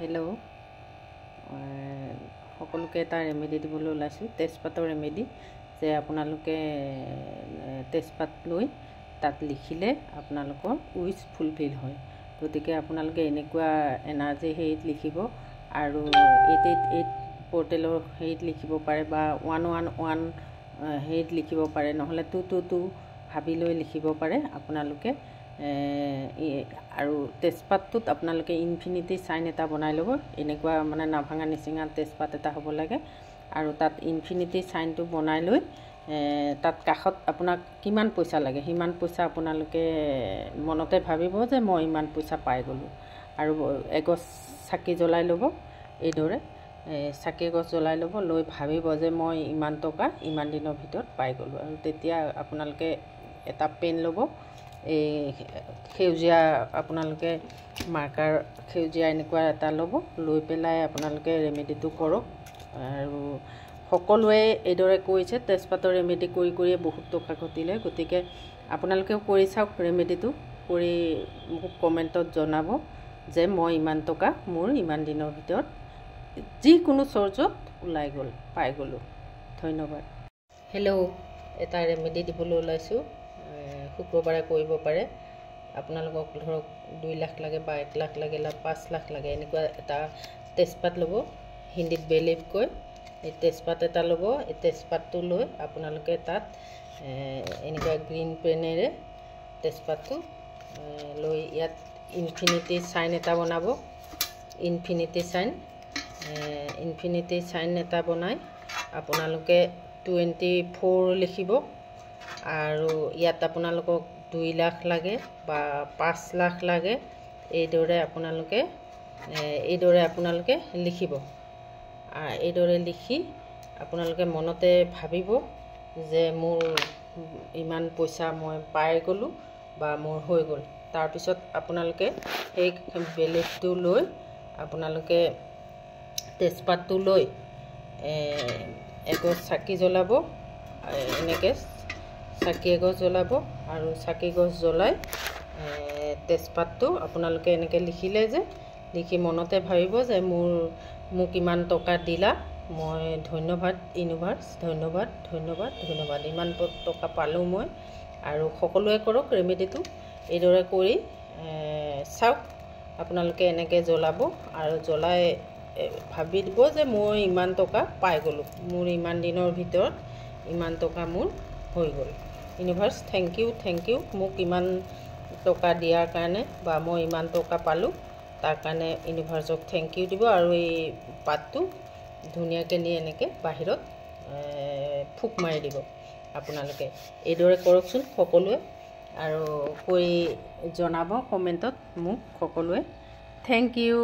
Hello' সকলোকে এটা remedy দিবলৈ ওলাইছোঁ, তেজপাতৰ ৰেমেডি। যে আপোনালোকে তেজপাত লৈ তাত লিখিলে আপোনালোকৰ উইচ ফুলফিল হয়। গতিকে আপোনালোকে এনেকুৱা এনাৰ্জি হেৰিত লিখিব আৰু 888 পৰ্টেলৰ হেৰিত লিখিব পাৰে বা 111 হেৰিত লিখিব পাৰে, নহ'লে 222 ভাবি লৈ লিখিব পাৰে আপোনালোকে। আৰু তেজপাতটোত আপোনালোকে ইনফিনিটি চাইন এটা বনাই ল'ব। এনেকুৱা মানে নাভাঙা নিচিঙা তেজপাত এটা হ'ব লাগে আৰু তাত ইনফিনিটি চাইনটো বনাই লৈ তাত কাষত আপোনাক কিমান পইচা লাগে সিমান পইচা আপোনালোকে মনতে ভাবিব যে মই ইমান পইচা পাই গ'লোঁ। আৰু এগছ চাকি জ্বলাই ল'ব, এইদৰে চাকি এগছ জ্বলাই ল'ব, লৈ ভাবিব যে মই ইমান টকা ইমান দিনৰ ভিতৰত পাই গ'লোঁ। আৰু তেতিয়া আপোনালোকে এটা পেন ল'ব, এই সেউজীয়া আপোনালোকে মাৰ্কাৰ সেউজীয়া এনেকুৱা এটা ল'ব, লৈ পেলাই আপোনালোকে ৰেমেডিটো কৰক। আৰু সকলোৱে এইদৰে কৰিছে, তেজপাতৰ ৰেমেডি কৰি কৰিয়ে বহুত টকা ঘটিলে। গতিকে আপোনালোকেও কৰি চাওক ৰেমেডিটো, কৰি মোক কমেণ্টত জনাব যে মই ইমান টকা মোৰ ইমান দিনৰ ভিতৰত যিকোনো চৰ্চত ওলাই গ'ল, পাই গ'লোঁ। ধন্যবাদ। হেল্ল', এটা ৰেমেডি দিবলৈ ওলাইছোঁ, শুক্ৰবাৰে কৰিব পাৰে। আপোনালোকক ধৰক 2 লাখ লাগে বা 1 লাখ লাগে বা 5 লাখ লাগে, এনেকুৱা এটা তেজপাত ল'ব, হিন্দীত বেলিভ কয়। এই তেজপাত এটা ল'ব, এই তেজপাতটো লৈ আপোনালোকে তাত এনেকুৱা গ্ৰীণ পেনেৰে তেজপাতটো লৈ ইয়াত ইনফিনিটি চাইন এটা বনাব। ইনফিনিটি চাইন এটা বনাই আপোনালোকে 24 লিখিব। আৰু ইয়াত আপোনালোকক 2 লাখ লাগে বা 5 লাখ লাগে, এইদৰে আপোনালোকে লিখিব। এইদৰে লিখি আপোনালোকে মনতে ভাবিব যে মোৰ ইমান পইচা মই পাই গ'লোঁ বা মোৰ হৈ গ'ল। তাৰপিছত আপোনালোকে সেই বেলেগটো লৈ আপোনালোকে তেজপাতটো লৈ এগছ চাকি জ্বলাব। এনেকৈ চাকি এগছ জ্বলাব আৰু চাকি গছ জ্বলাই তেজপাতটো আপোনালোকে এনেকৈ লিখিলে যে, লিখি মনতে ভাবিব যে মোক ইমান টকা দিলা, মই ধন্যবাদ ইউনিভাৰ্ছ, ধন্যবাদ ধন্যবাদ ধন্যবাদ, ইমান টকা পালোঁ মই। আৰু সকলোৱে কৰক ৰেমেডিটো, এইদৰে কৰি চাওক। আপোনালোকে এনেকৈ জ্বলাব আৰু জ্বলাই ভাবি দিব যে মই ইমান টকা পাই গ'লোঁ, মোৰ ইমান দিনৰ ভিতৰত ইমান টকা মোৰ হৈ গ'ল। ইউনিভাৰ্ছ থেংক ইউ মোক ইমান টকা দিয়াৰ কাৰণে, বা মই ইমান টকা পালোঁ তাৰ কাৰণে ইউনিভাৰ্ছক থেংক ইউ দিব। আৰু এই পাতটো ধুনীয়াকৈ নি এনেকৈ বাহিৰত ফুক মাৰি দিব আপোনালোকে। এইদৰে কৰকচোন সকলোৱে, আৰু কৰি জনাব কমেণ্টত মোক সকলোৱে। Thank U.